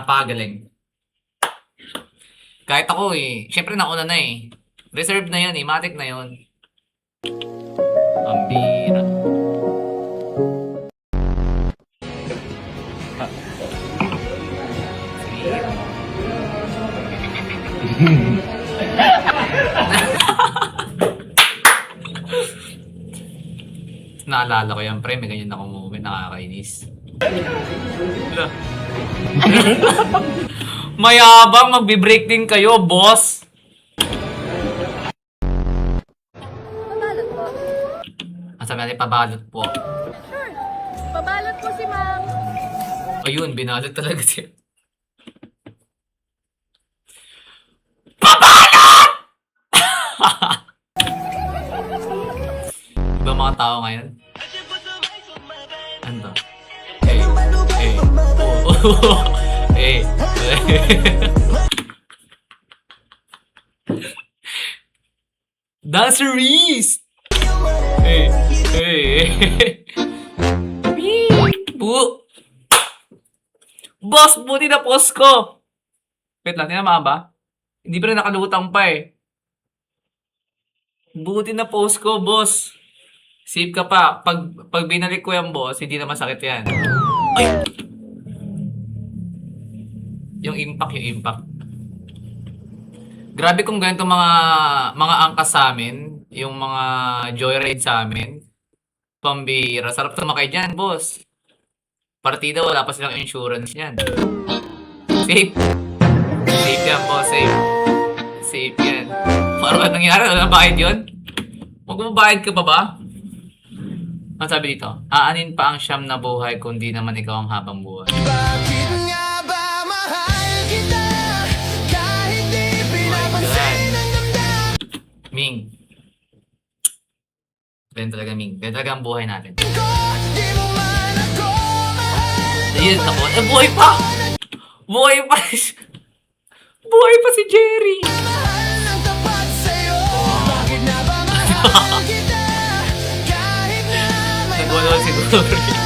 Napakagaling. Kahit ako eh. Siyempre nauna na eh. Reserve na yun eh. Matic na yun. Pambira. Naalala ko yan, pre. May ganyan akong moment. Nakakainis. Wala. Mayabang, magbe-break din kayo, boss. Pabalot po. Ang sabi natin, pabalot po. Sure. Pabalot po si ma'am. Ayun, binalot talaga siya. Pabalot! Iba mga tao ngayon? Ano to? Eh. Danceries! Bu! Boss, buti na post ko! Wait lang, tinama ba? Hindi pa rin nakalutang pa eh. Buti na post ko, boss. Save ka pa. Pag binalik ko yan, boss, hindi na masakit yan. Ay! Yung impact. Grabe kung ganito mga angkas sa amin. Yung mga joyride sa amin. Pambira. Sarap tumakay dyan, boss. Partida, wala pa silang insurance niyan. Safe. Safe yan, boss. Safe. Safe yan. Parang anong nangyari? Wala bayad yun? Magbabayad ka pa ba? Ano sabi dito? Aanin pa ang siyam na buhay kung di naman ikaw ang habang buhay. Bakit nga ba mahal kita kahit di pinapansin ang damdamin Ming. Ganyan talaga, Ming. Ganyan talaga ang buhay natin. ko? Di mo man ako mahal. Ayun, ako. Buhay pa! Buhay pa! Buhay pa si Jerry! Mahal ng tapat sa'yo. Bakit nga ba mahal kita kahit na may Nagwalo siguro.